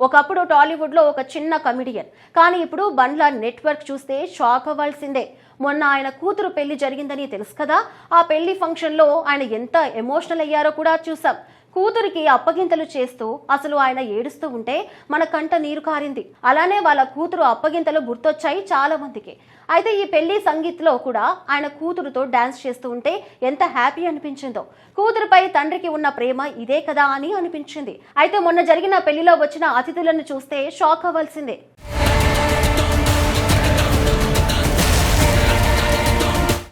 ఒకప్పుడు టాలీవుడ్ లో ఒక చిన్న కమిడియన్, కానీ ఇప్పుడు బండ్ల నెట్వర్క్ చూస్తే షాక్ అవ్వాల్సిందే. మొన్న ఆయన కూతురు పెళ్లి జరిగిందని తెలుసు కదా. ఆ పెళ్లి ఫంక్షన్ లో ఆయన ఎంత ఎమోషనల్ అయ్యారో కూడా చూసాం. కూతురికి అప్పగింతలు చేస్తూ అసలు ఆయన ఏడుస్తూ ఉంటే మన కంట నీరు కారింది. అలానే వాళ్ళ కూతురు అప్పగింతలు గుర్తొచ్చాయి చాలా మందికి. అయితే ఈ పెళ్లి సంగీత్లో కూడా ఆయన కూతురుతో డాన్స్ చేస్తూ ఉంటే ఎంత హ్యాపీ అనిపించిందో. కూతురుపై తండ్రికి ఉన్న ప్రేమ ఇదే కదా అని అనిపించింది. అయితే మొన్న జరిగిన పెళ్లిలో వచ్చిన అతిథులను చూస్తే షాక్ అవ్వాల్సిందే.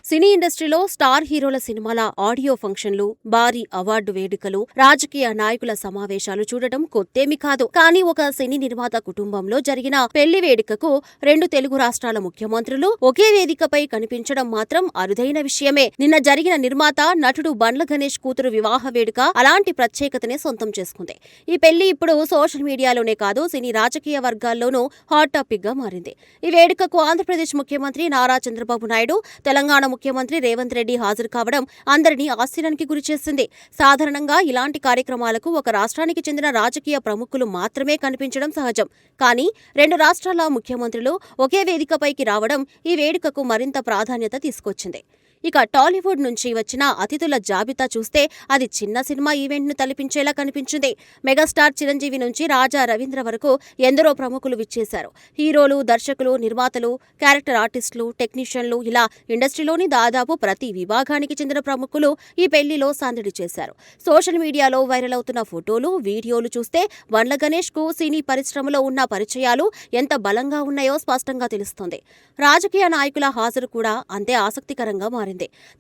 సినీ ఇండస్ట్రీలో స్టార్ హీరోల సినిమాల ఆడియో ఫంక్షన్లు, భారీ అవార్డు వేడుకలు, రాజకీయ నాయకుల సమావేశాలు చూడటం కొత్తేమి కాదు. కానీ ఒక సినీ నిర్మాత కుటుంబంలో జరిగిన పెళ్లి వేడుకకు 2 తెలుగు రాష్ట్రాల ముఖ్యమంత్రులు ఒకే వేదికపై కనిపించడం మాత్రం అరుదైన విషయమే. నిన్న జరిగిన నిర్మాత నటుడు బండ్ల గణేష్ కూతురు వివాహ వేడుక అలాంటి ప్రత్యేకతనే సొంతం చేసుకుంది. ఈ పెళ్లి ఇప్పుడు సోషల్ మీడియాలోనే కాదు, సినీ రాజకీయ వర్గాల్లోనూ హాట్ టాపిక్ గా మారింది. ఈ వేడుకకు ఆంధ్రప్రదేశ్ ముఖ్యమంత్రి నారా చంద్రబాబు నాయుడు, తెలంగాణ ముఖ్యమంత్రి రేవంత్ రెడ్డి హాజరు కావడం అందరినీ ఆశ్చర్యానికి గురిచేసింది. సాధారణంగా ఇలాంటి కార్యక్రమాలకు ఒక రాష్ట్రానికి చెందిన రాజకీయ ప్రముఖులు మాత్రమే కనిపించడం సహజం. కానీ 2 రాష్ట్రాల ముఖ్యమంత్రులు ఒకే వేదికపైకి రావడం ఈ వేడుకకు మరింత ప్రాధాన్యత తీసుకొచ్చింది. ఇక టాలీవుడ్ నుంచి వచ్చిన అతిథుల జాబితా చూస్తే అది చిన్న సినిమా ఈవెంట్ను తలపించేలా కనిపించింది. మెగాస్టార్ చిరంజీవి నుంచి రాజా రవీంద్ర వరకు ఎందరో ప్రముఖులు విచ్చేశారు. హీరోలు, దర్శకులు, నిర్మాతలు, క్యారెక్టర్ ఆర్టిస్టులు, టెక్నీషియన్లు ఇలా ఇండస్ట్రీలోని దాదాపు ప్రతి విభాగానికి చెందిన ప్రముఖులు ఈ పెళ్లిలో సందడి చేశారు. సోషల్ మీడియాలో వైరల్ అవుతున్న ఫోటోలు, వీడియోలు చూస్తే బండ్ల గణేష్ కు సినీ పరిశ్రమలో ఉన్న పరిచయాలు ఎంత బలంగా ఉన్నాయో స్పష్టంగా తెలుస్తోంది. రాజకీయ నాయకుల హాజరు కూడా అంతే ఆసక్తికరంగా మారింది.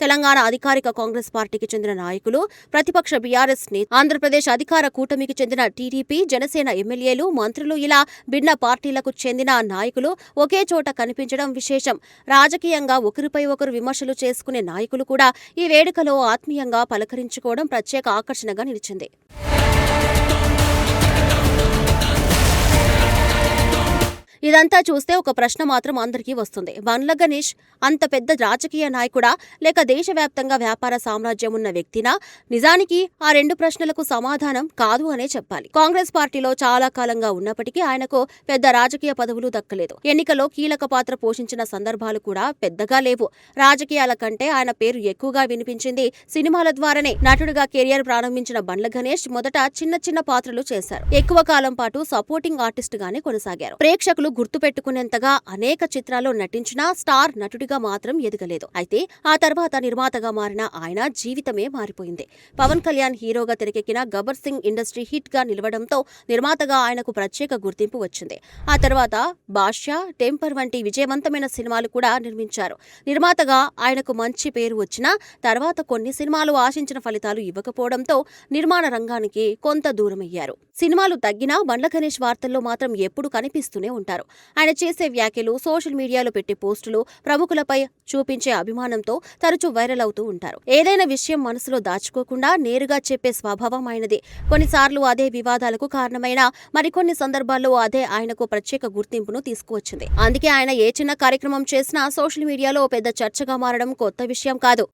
తెలంగాణ అధికారిక కాంగ్రెస్ పార్టీకి చెందిన నాయకులు, ప్రతిపక్ష బీఆర్ఎస్ నేత, ఆంధ్రప్రదేశ్ అధికార కూటమికి చెందిన టీడీపీ, జనసేన ఎమ్మెల్యేలు, మంత్రులు ఇలా భిన్న పార్టీలకు చెందిన నాయకులు ఒకే చోట కనిపించడం విశేషం. రాజకీయంగా ఒకరిపై ఒకరు విమర్శలు చేసుకునే నాయకులు కూడా ఈ వేడుకలో ఆత్మీయంగా పలకరించుకోవడం ప్రత్యేక ఆకర్షణగా నిలిచింది. ఇదంతా చూస్తే ఒక ప్రశ్న మాత్రం అందరికీ వస్తుంది. బండ్ల గణేష్ అంత పెద్ద రాజకీయ నాయకుడా, లేక దేశవ్యాప్తంగా వ్యాపార సామ్రాజ్యం ఉన్న వ్యక్తినా? నిజానికి ఆ 2 ప్రశ్నలకు సమాధానం కాదు అనే చెప్పాలి. కాంగ్రెస్ పార్టీలో చాలా కాలంగా ఉన్నప్పటికీ ఆయనకు పెద్ద రాజకీయ పదవులు దక్కలేదు. ఎన్నికలో కీలక పాత్ర పోషించిన సందర్భాలు కూడా పెద్దగా లేవు. రాజకీయాల కంటే ఆయన పేరు ఎక్కువగా వినిపించింది సినిమాల ద్వారానే. నటుడిగా కెరియర్ ప్రారంభించిన బండ్ల గణేష్ మొదట చిన్న చిన్న పాత్రలు చేశారు. ఎక్కువ కాలం పాటు సపోర్టింగ్ ఆర్టిస్ట్ గానే కొనసాగారు. ప్రేక్షకులు గుర్తుపెట్టుకునేంతగా అనేక చిత్రాల్లో నటించినా స్టార్ నటుడిగా మాత్రం ఎదగలేదు. అయితే ఆ తర్వాత నిర్మాతగా మారిన ఆయన జీవితమే మారిపోయింది. పవన్ కళ్యాణ్ హీరోగా తెరకెక్కిన గబ్బర్ సింగ్ ఇండస్ట్రీ హిట్ గా నిలవడంతో నిర్మాతగా ఆయనకు ప్రత్యేక గుర్తింపు వచ్చింది. ఆ తర్వాత బాద్షా, టెంపర్ వంటి విజయవంతమైన సినిమాలు కూడా నిర్మించారు. నిర్మాతగా ఆయనకు మంచి పేరు వచ్చినా తర్వాత కొన్ని సినిమాలు ఆశించిన ఫలితాలు ఇవ్వకపోవడంతో నిర్మాణ రంగానికి కొంత దూరమయ్యారు. సినిమాలు తగ్గినా బండ్ల గణేష్ వార్తల్లో మాత్రం ఎప్పుడు కనిపిస్తూనే ఉంటారు. ఆయన చేసే వ్యాఖ్యలు, సోషల్ మీడియాలో పెట్టే పోస్టులు, ప్రముఖులపై చూపించే అభిమానంతో తరచూ వైరల్ అవుతూ ఉంటారు. ఏదైనా విషయం మనసులో దాచుకోకుండా నేరుగా చెప్పే స్వభావం ఆయనది. కొన్నిసార్లు అదే వివాదాలకు కారణమైన, మరికొన్ని సందర్భాల్లో అదే ఆయనకు ప్రత్యేక గుర్తింపును తీసుకువచ్చింది. అందుకే ఆయన ఏ చిన్న కార్యక్రమం చేసినా సోషల్ మీడియాలో పెద్ద చర్చగా మారడం కొత్త విషయం కాదు.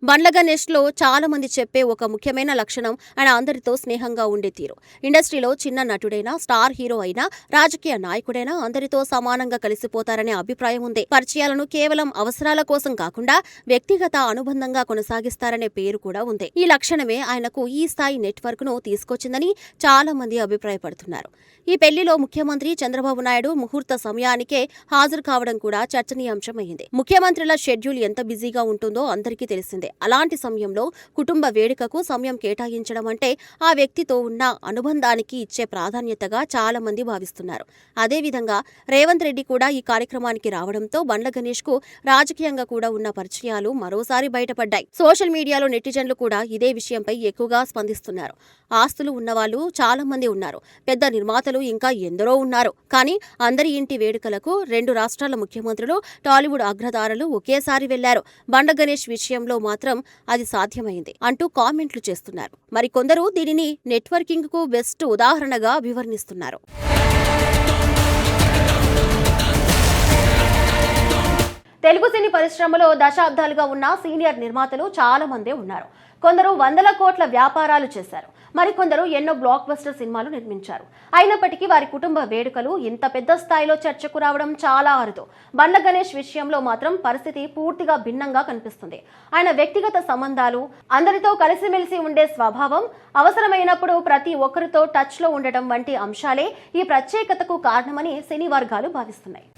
బండ్ల గణేష్ లో చాలా మంది చెప్పే ఒక ముఖ్యమైన లక్షణం ఆయన అందరితో స్నేహంగా ఉండే తీరు. ఇండస్ట్రీలో చిన్న నటుడైనా, స్టార్ హీరో అయినా, రాజకీయ నాయకుడైనా అందరితో సమానంగా కలిసిపోతారనే అభిప్రాయం ఉంది. పరిచయాలను కేవలం అవసరాల కోసం కాకుండా వ్యక్తిగత అనుబంధంగా కొనసాగిస్తారనే పేరు కూడా ఉంది. ఈ లక్షణమే ఆయనకు ఈ స్థాయి నెట్వర్క్ ను తీసుకొచ్చిందని చాలా మంది అభిప్రాయపడుతున్నారు. ఈ పెళ్లిలో ముఖ్యమంత్రి చంద్రబాబు నాయుడు ముహూర్త సమయానికే హాజరు కావడం కూడా చర్చనీయాంశమైంది. ముఖ్యమంత్రుల షెడ్యూల్ ఎంత బిజీగా ఉంటుందో అందరికీ తెలిసిందే. అలాంటి సమయంలో కుటుంబ వేడుకకు సమయం కేటాయించడం అంటే ఆ వ్యక్తితో ఉన్న అనుబంధానికి ఇచ్చే ప్రాధాన్యతగా చాలా మంది భావిస్తున్నారు. అదేవిధంగా రేవంత్ రెడ్డి కూడా ఈ కార్యక్రమానికి రావడంతో బండ్ల గణేష్ కు రాజకీయంగా కూడా ఉన్న పరిచయాలు మరోసారి బయటపడ్డాయి. సోషల్ మీడియాలో నెటిజన్లు కూడా ఇదే విషయంపై ఎక్కువగా స్పందిస్తున్నారు. ఆస్తులు ఉన్నవాళ్లు చాలా మంది ఉన్నారు, పెద్ద నిర్మాతలు ఇంకా ఎందరో ఉన్నారు. కానీ అందరి ఇంటి వేడుకలకు 2 రాష్ట్రాల ముఖ్యమంత్రులు, టాలీవుడ్ అగ్రతారలు ఒకేసారి వెళ్లారు. బండ్ల గణేష్ విషయంలో మాత్రం అది సాధ్యమైంది అంటూ కామెంట్లు చేస్తున్నారు. మరికొందరు దీనిని నెట్వర్కింగ్ కు బెస్ట్ ఉదాహరణగా అభివర్ణిస్తున్నారు. తెలుగు సినీ పరిశ్రమలో దశాబ్దాలుగా ఉన్న సీనియర్ నిర్మాతలు చాలా మందే ఉన్నారు. కొందరు వందల కోట్ల వ్యాపారాలు చేశారు, మరికొందరు ఎన్నో బ్లాక్ బస్టర్ సినిమాలు నిర్మించారు. అయినప్పటికీ వారి కుటుంబ వేడుకలు ఇంత పెద్ద స్థాయిలో చర్చకు రావడం చాలా అరుదు. బండ్ల గణేష్ విషయంలో మాత్రం పరిస్థితి పూర్తిగా భిన్నంగా కనిపిస్తుంది. ఆయన వ్యక్తిగత సంబంధాలు, అందరితో కలిసిమెలిసి ఉండే స్వభావం, అవసరమైనప్పుడు ప్రతి ఒక్కరితో టచ్ లో ఉండటం వంటి అంశాలే ఈ ప్రత్యేకతకు కారణమని సినీ వర్గాలు భావిస్తున్నాయి.